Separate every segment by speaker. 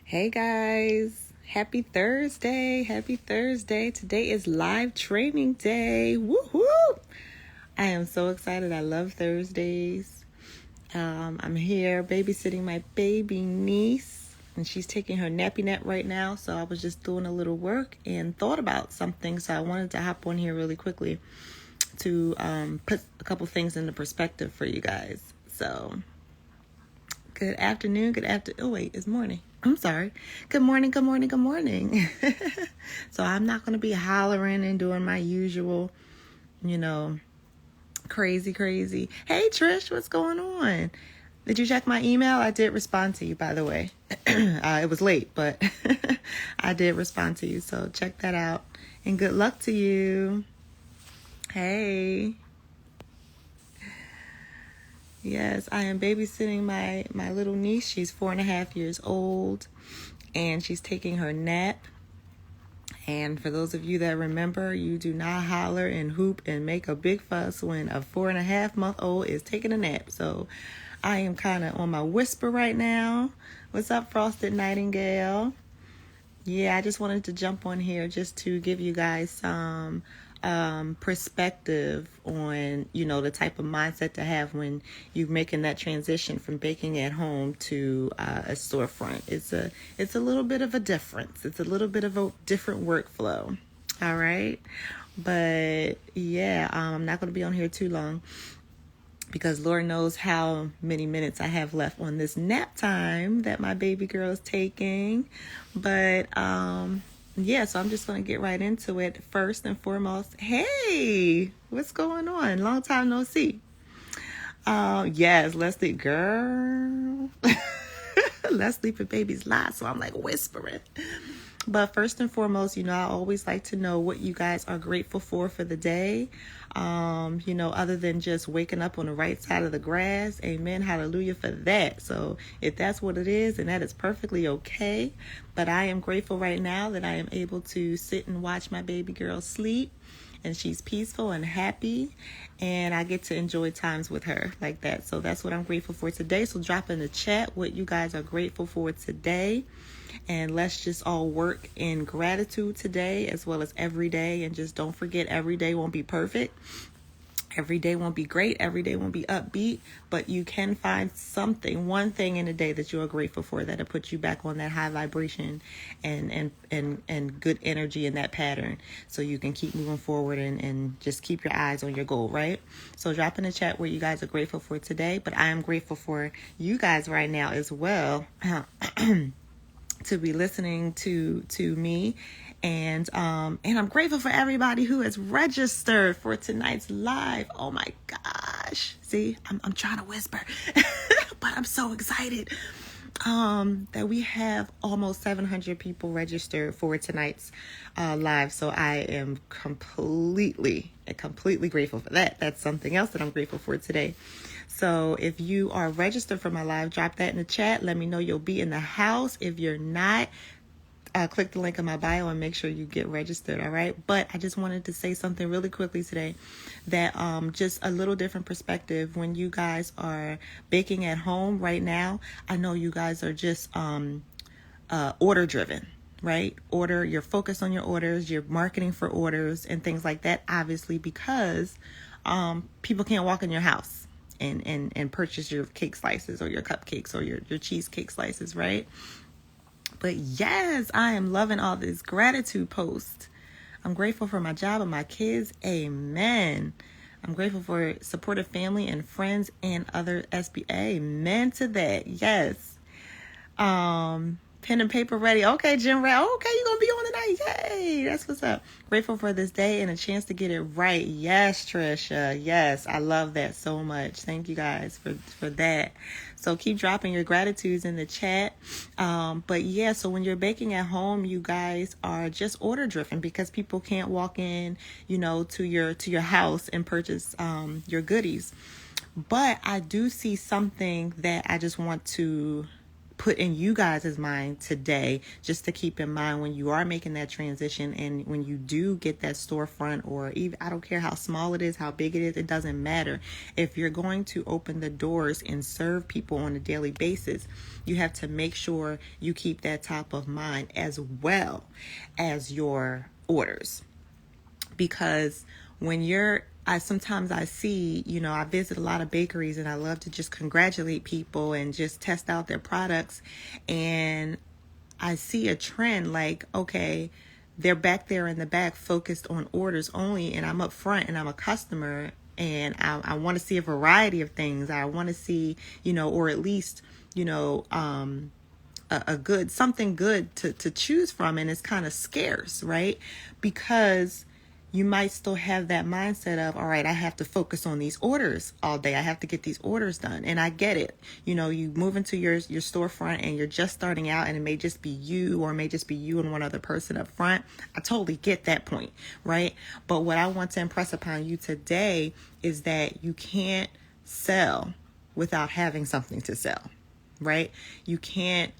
Speaker 1: Hey guys, happy Thursday. Happy Thursday. Today is live training day. Woohoo! I am so excited. I love Thursdays. I'm here babysitting my baby niece, and she's taking her nappy nap right now. So I was just doing a little work and thought about something. So I wanted to hop on here really quickly to put a couple things into perspective for you guys. So good afternoon. Oh, wait, it's morning. I'm sorry. Good morning. So I'm not going to be hollering and doing my usual, crazy. Hey, Trish, what's going on? Did you check my email? I did respond to you, by the way. It was late, but I did respond to you. So check that out. And good luck to you. Hey. Yes, I am babysitting my little niece. She's 4.5 years old, and she's taking her nap. And for those of you that remember, you do not holler and hoop and make a big fuss when a 4.5-month-old is taking a nap. So I am kind of on my whisper right now. What's up, Frosted Nightingale? Yeah, I just wanted to jump on here just to give you guys some perspective on, the type of mindset to have when you're making that transition from baking at home to a storefront. It's a little bit of a difference. It's a little bit of a different workflow. All right. But yeah, I'm not going to be on here too long, because Lord knows how many minutes I have left on this nap time that my baby girl is taking. But yeah, so I'm just going to get right into it. First and foremost, hey, what's going on? Long time no see. Yes, Leslie, girl. Leslie for baby's live, so I'm like whispering. But first and foremost, I always like to know what you guys are grateful for the day. Other than just waking up on the right side of the grass. Amen. Hallelujah for that. So if that's what it is, and that is perfectly okay. But I am grateful right now that I am able to sit and watch my baby girl sleep. And she's peaceful and happy, and I get to enjoy times with her like that. So that's what I'm grateful for today. So drop in the chat what you guys are grateful for today. And let's just all work in gratitude today as well as every day. And just don't forget, every day won't be perfect. Every day won't be great. Every day won't be upbeat. But you can find something, one thing in a day that you are grateful for that'll put you back on that high vibration and good energy in that pattern. So you can keep moving forward and just keep your eyes on your goal, right? So drop in the chat what you guys are grateful for today. But I am grateful for you guys right now as well. To be listening to me, and I'm grateful for everybody who has registered for tonight's live. Oh my gosh, see, I'm trying to whisper but I'm so excited that we have almost 700 people registered for tonight's live. So I am completely grateful for that. That's something else that I'm grateful for today. So if you are registered for my live, drop that in the chat. Let me know you'll be in the house. If you're not, click the link in my bio and make sure you get registered, all right? But I just wanted to say something really quickly today that just a little different perspective. When you guys are baking at home right now, I know you guys are just order driven, right? You're focused on your orders, you're marketing for orders and things like that, obviously, because people can't walk in your house and purchase your cake slices or your cupcakes or your cheesecake slices, right? But yes, I am loving all this gratitude posts. I'm grateful for my job and my kids. Amen. I'm grateful for supportive family and friends and other SB. Amen to that. Yes. Pen and paper ready. Okay, Jim Ray. Okay, you're going to be on tonight. Yay. That's what's up. Grateful for this day and a chance to get it right. Yes, Trisha. Yes, I love that so much. Thank you guys for that. So keep dropping your gratitudes in the chat. But yeah, so when you're baking at home, you guys are just order driven because people can't walk in, to your house and purchase your goodies. But I do see something that I just want to put in you guys' mind today, just to keep in mind when you are making that transition and when you do get that storefront, or even, I don't care how small it is, how big it is, it doesn't matter. If you're going to open the doors and serve people on a daily basis, you have to make sure you keep that top of mind as well as your orders. Because when sometimes I see, I visit a lot of bakeries and I love to just congratulate people and just test out their products. And I see a trend like, okay, they're back there in the back focused on orders only, and I'm up front and I'm a customer, and I want to see a variety of things. I want to see, or at least, something good to choose from, and it's kind of scarce, right? Because you might still have that mindset of, all right, I have to focus on these orders all day. I have to get these orders done. And I get it. You move into your storefront and you're just starting out, and it may just be you, or it may just be you and one other person up front. I totally get that point, right? But what I want to impress upon you today is that you can't sell without having something to sell, right? You can't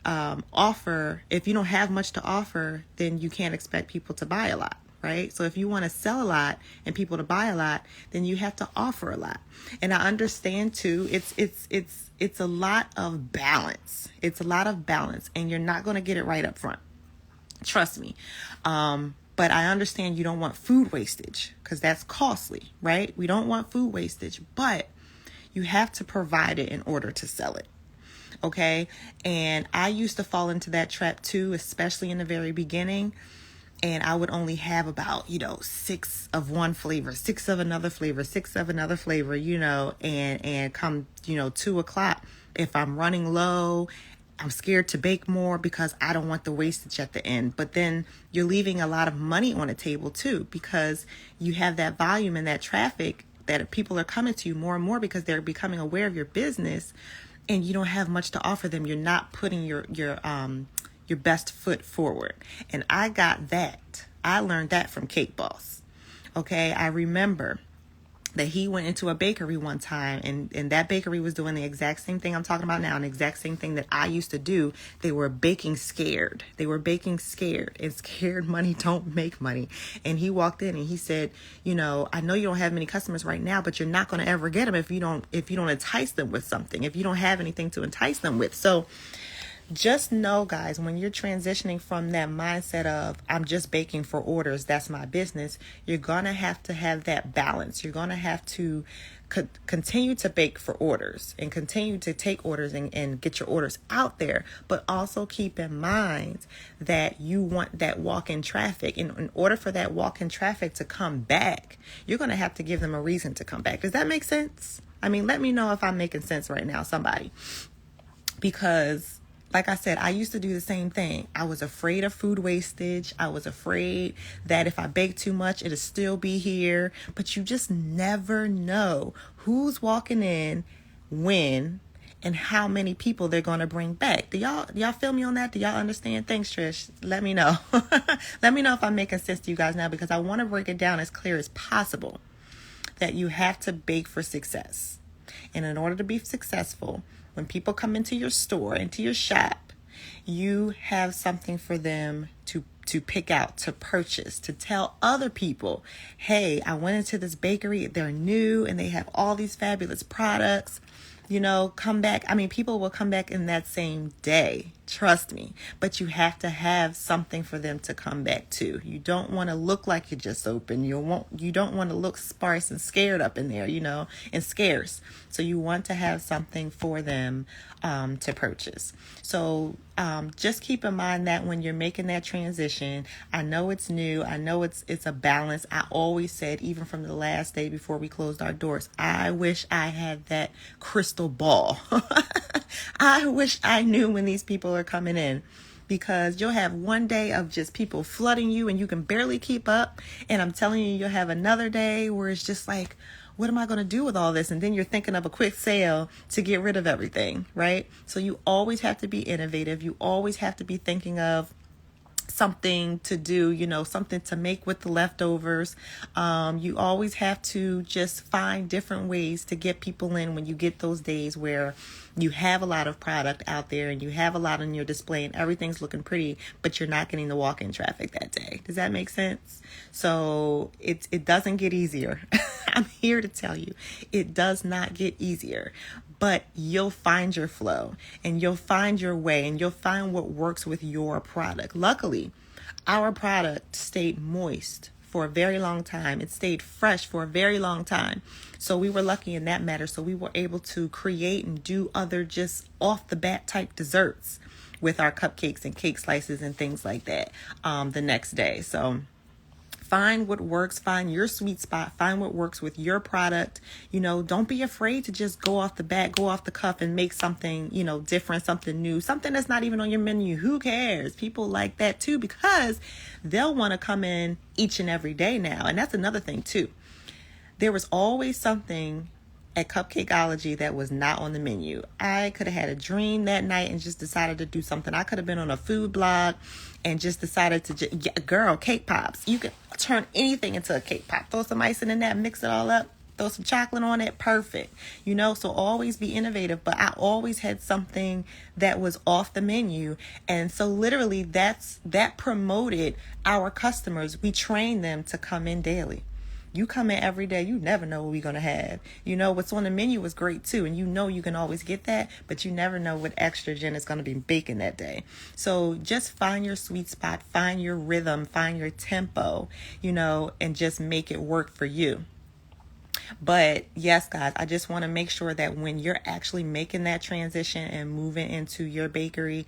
Speaker 1: offer, if you don't have much to offer, then you can't expect people to buy a lot, right? So if you want to sell a lot and people to buy a lot, then you have to offer a lot. And I understand too, it's a lot of balance. It's a lot of balance, and you're not going to get it right up front. Trust me. But I understand you don't want food wastage, because that's costly, right? We don't want food wastage, but you have to provide it in order to sell it. Okay. And I used to fall into that trap too, especially in the very beginning. And I would only have about, 6 of one flavor, 6 of another flavor, 6 of another flavor, and come, 2:00, if I'm running low, I'm scared to bake more because I don't want the wastage at the end. But then you're leaving a lot of money on the table too, because you have that volume and that traffic that people are coming to you more and more because they're becoming aware of your business. And you don't have much to offer them. You're not putting your best foot forward. And I got that. I learned that from Cake Boss. Okay, I remember that he went into a bakery one time, and that bakery was doing the exact same thing I'm talking about now, and the exact same thing that I used to do. They were baking scared. And scared money don't make money. And he walked in and he said, I know you don't have many customers right now, but you're not going to ever get them if you don't entice them with something, if you don't have anything to entice them with. So just know, guys, when you're transitioning from that mindset of I'm just baking for orders, that's my business, you're going to have that balance. You're going to have to continue to bake for orders and continue to take orders and get your orders out there. But also keep in mind that you want that walk-in traffic. In order for that walk-in traffic to come back, you're going to have to give them a reason to come back. Does that make sense? I mean, let me know if I'm making sense right now, somebody. Because like I said, I used to do the same thing. I was afraid of food wastage. I was afraid that if I baked too much, it'll still be here. But you just never know who's walking in, when, and how many people they're going to bring back. Do y'all feel me on that? Do y'all understand? Thanks, Trish. Let me know. Let me know if I'm making sense to you guys now, because I want to break it down as clear as possible that you have to bake for success. And in order to be successful, when people come into your store, into your shop, you have something for them to pick out, to purchase, to tell other people, hey, I went into this bakery, they're new and they have all these fabulous products. Come back. I mean, people will come back in that same day. Trust me. But you have to have something for them to come back to. You don't want to look like you just opened. You don't want to look sparse and scared up in there, and scarce. So you want to have something for them to purchase. So just keep in mind that when you're making that transition, I know it's new. I know it's a balance. I always said, even from the last day before we closed our doors, I wish I had that crystal ball. I wish I knew when these people are coming in, because you'll have one day of just people flooding you and you can barely keep up. And I'm telling you, you'll have another day where it's just like, what am I going to do with all this? And then you're thinking of a quick sale to get rid of everything, right? So you always have to be innovative. You always have to be thinking of something to do, something to make with the leftovers. You always have to just find different ways to get people in when you get those days where you have a lot of product out there and you have a lot on your display and everything's looking pretty, but you're not getting the walk-in traffic that day. Does that make sense? So it doesn't get easier. I'm here to tell you, it does not get easier, but you'll find your flow and you'll find your way and you'll find what works with your product. Luckily, our product stayed moist for a very long time. It stayed fresh for a very long time. So we were lucky in that matter. So we were able to create and do other just off the bat type desserts with our cupcakes and cake slices and things like that the next day. So find what works, find your sweet spot, find what works with your product. Don't be afraid to just go off the bat, go off the cuff and make something, different, something new, something that's not even on your menu. Who cares? People like that too, because they'll want to come in each and every day now. And that's another thing too. There was always something at Cupcakeology that was not on the menu. I could have had a dream that night and just decided to do something. I could have been on a food blog and just decided to girl, cake pops. You can turn anything into a cake pop. Throw some icing in that, mix it all up, throw some chocolate on it. Perfect. So always be innovative. But I always had something that was off the menu. And so literally that promoted our customers. We trained them to come in daily. You come in every day, you never know what we're going to have. What's on the menu is great too. And you can always get that, but you never know what extra Jen is going to be baking that day. So just find your sweet spot, find your rhythm, find your tempo, and just make it work for you. But yes, guys, I just want to make sure that when you're actually making that transition and moving into your bakery,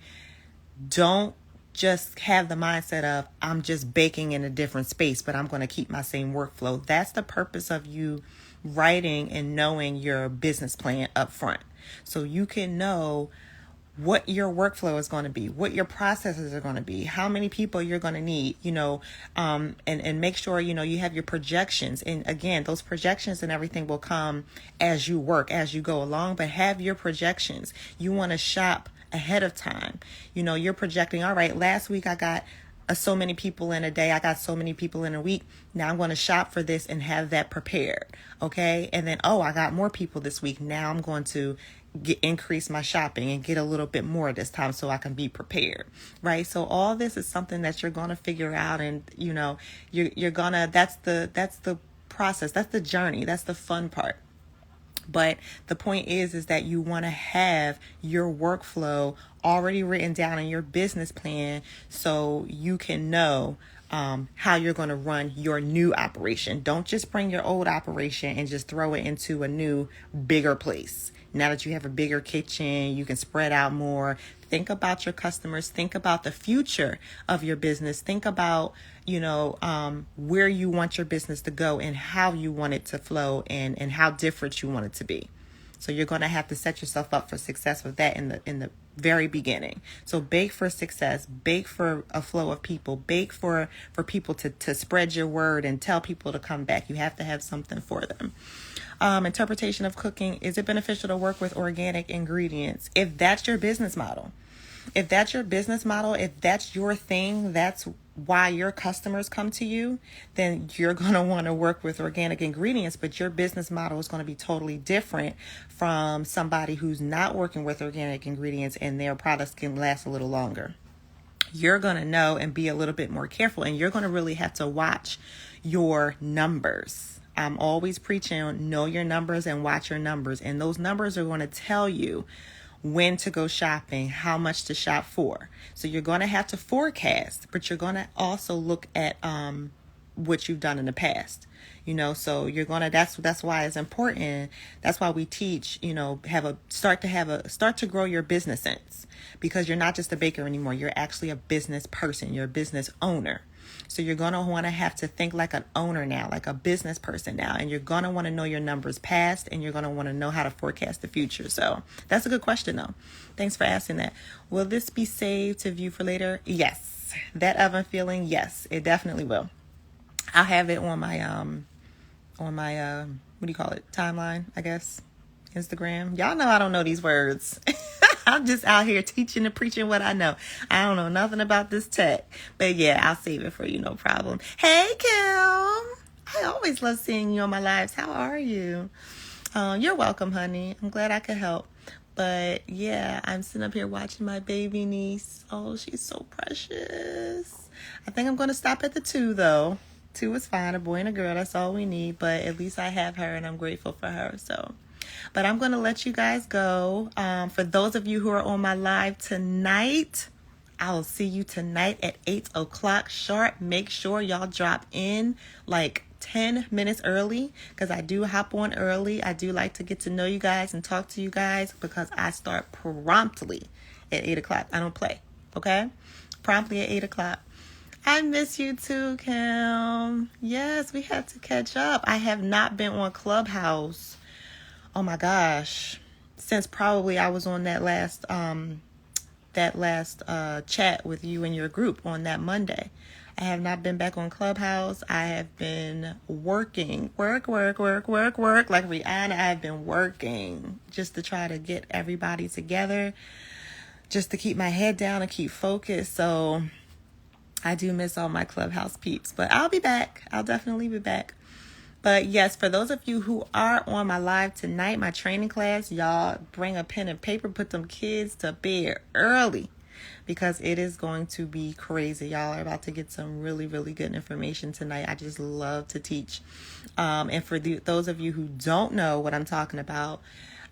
Speaker 1: don't just have the mindset of I'm just baking in a different space, but I'm going to keep my same workflow. That's the purpose of you writing and knowing your business plan up front. So you can know what your workflow is going to be, what your processes are going to be, how many people you're going to need, and make sure, you have your projections. And again, those projections and everything will come as you work, as you go along, but have your projections. You want to shop ahead of time. You're projecting, all right, last week I got so many people in a day. I got so many people in a week. Now I'm going to shop for this and have that prepared. Okay. And then, I got more people this week. Now I'm going to increase my shopping and get a little bit more this time so I can be prepared. Right. So all this is something that you're going to figure out, and, you're gonna, that's the process. That's the journey. That's the fun part. But the point is that you want to have your workflow already written down in your business plan so you can know how you're going to run your new operation. Don't just bring your old operation and just throw it into a new, bigger place. Now that you have a bigger kitchen, you can spread out more. Think about your customers. Think about the future of your business. Think about, where you want your business to go and how you want it to flow and how different you want it to be. So you're going to have to set yourself up for success with that in the very beginning. So bake for success, bake for a flow of people, bake for people to spread your word and tell people to come back. You have to have something for them. Interpretation of cooking. Is it beneficial to work with organic ingredients? If that's your business model, if that's your thing, that's why your customers come to you, then you're going to want to work with organic ingredients, but your business model is going to be totally different from somebody who's not working with organic ingredients and their products can last a little longer. You're going to know and be a little bit more careful, and you're going to really have to watch your numbers. I'm always preaching, know your numbers and watch your numbers. And those numbers are going to tell you when to go shopping, how much to shop for. So you're going to have to forecast, but you're going to also look at what you've done in the past. So you're going to, that's why it's important. That's why we teach, start to grow your business sense, because you're not just a baker anymore. You're actually a business person. You're a business owner. So you're going to want to have to think like an owner now, like a business person now, and you're going to want to know your numbers past, and you're going to want to know how to forecast the future. So that's a good question though. Thanks for asking that. Will this be saved to view for later? Yes. That oven feeling. Yes, it definitely will. I'll have it on my, what do you call it? Timeline, I guess. Instagram. Y'all know I don't know these words. I'm just out here teaching and preaching what I know. I don't know nothing about this tech. But yeah, I'll save it for you, no problem. Hey, Kim. I always love seeing you on my lives. How are you? You're welcome, honey. I'm glad I could help. But yeah, I'm sitting up here watching my baby niece. Oh, she's so precious. I think I'm going to stop at the 2, though. 2 is fine, a boy and a girl. That's all we need. But at least I have her, and I'm grateful for her. But I'm going to let you guys go. For those of you who are on my live tonight, I'll see you tonight at 8 o'clock sharp. Make sure y'all drop in like 10 minutes early, because I do hop on early. I do like to get to know you guys and talk to you guys, because I start promptly at 8 o'clock. I don't play, okay? Promptly at 8 o'clock. I miss you too, Kim. Yes, we had to catch up. I have not been on Clubhouse, oh my gosh, since probably I was on that last chat with you and your group on that Monday. I have not been back on Clubhouse. I have been working, work, like Rihanna. I have been working just to try to get everybody together, just to keep my head down and keep focused. So I do miss all my Clubhouse peeps, but I'll be back. I'll definitely be back. But yes, for those of you who are on my live tonight, my training class, y'all bring a pen and paper, put them kids to bed early, because it is going to be crazy. Y'all are about to get some really, really good information tonight. I just love to teach. And for those of you who don't know what I'm talking about,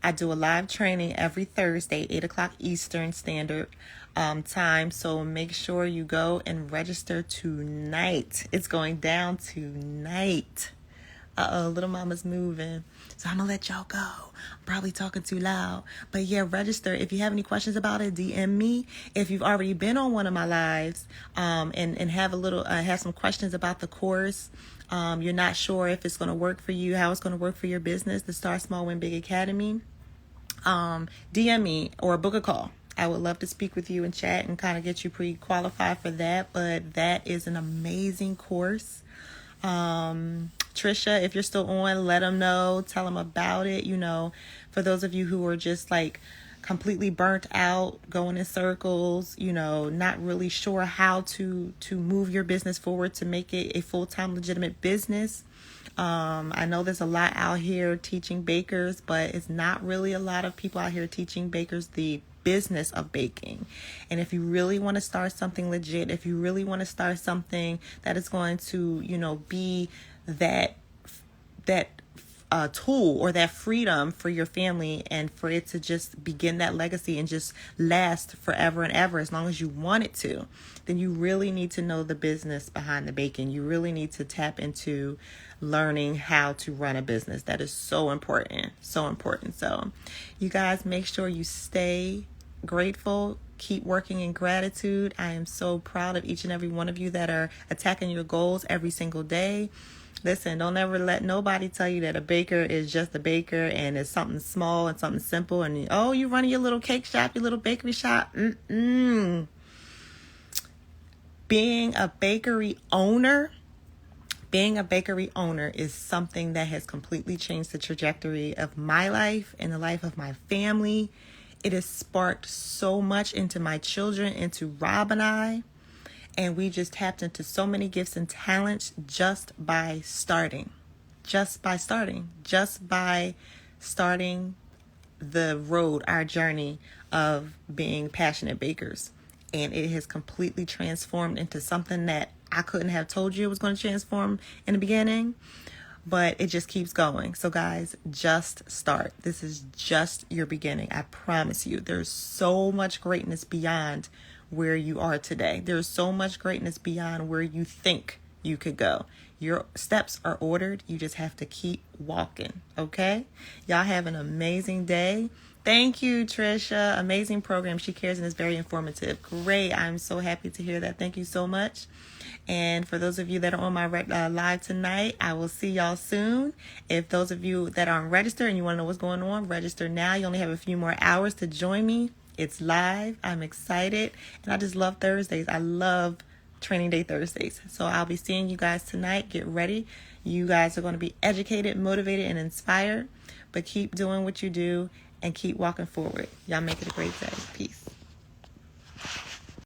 Speaker 1: I do a live training every Thursday, 8 o'clock Eastern Standard Time. So make sure you go and register tonight. It's going down tonight. Little mama's moving. So I'm going to let y'all go. I'm probably talking too loud. But yeah, register. If you have any questions about it, DM me. If you've already been on one of my lives and have have some questions about the course, you're not sure if it's going to work for you, how it's going to work for your business, the Start Small Win Big Academy, DM me or book a call. I would love to speak with you and chat and kind of get you pre-qualified for that. But that is an amazing course. Trisha, if you're still on, let them know, tell them about it. You know, for those of you who are just like completely burnt out, going in circles, you know, not really sure how to move your business forward to make it a full-time legitimate business. I know there's a lot out here teaching bakers, but it's not really a lot of people out here teaching bakers the business of baking. And if you really want to start something legit, if you really want to start something that is going to, you know, be that tool or that freedom for your family, and for it to just begin that legacy and just last forever and ever, as long as you want it to, then you really need to know the business behind the baking. You really need to tap into learning how to run a business. That is so important, so important. So you guys, make sure you stay grateful, keep working in gratitude. I am so proud of each and every one of you that are attacking your goals every single day. Listen, don't ever let nobody tell you that a baker is just a baker and it's something small and something simple, and oh, you running your little cake shop, your little bakery shop. Being a bakery owner is something that has completely changed the trajectory of my life and the life of my family. It has sparked so much into my children, into Rob and I. And we just tapped into so many gifts and talents just by starting the road, our journey of being passionate bakers. And it has completely transformed into something that I couldn't have told you it was going to transform in the beginning, but it just keeps going. So guys, just start. This is just your beginning. I promise you, there's so much greatness beyond where you are today. There's so much greatness beyond where you think you could go. Your steps are ordered. You just have to keep walking. Okay? Y'all have an amazing day. Thank you, Trisha. Amazing program. She cares and is very informative. Great. I'm so happy to hear that. Thank you so much. And for those of you that are on my live tonight, I will see y'all soon. If those of you that aren't registered and you want to know what's going on, register now. You only have a few more hours to join me. It's live. I'm excited. And I just love Thursdays. I love Training Day Thursdays. So I'll be seeing you guys tonight. Get ready. You guys are going to be educated, motivated, and inspired. But keep doing what you do and keep walking forward. Y'all make it a great day. Peace.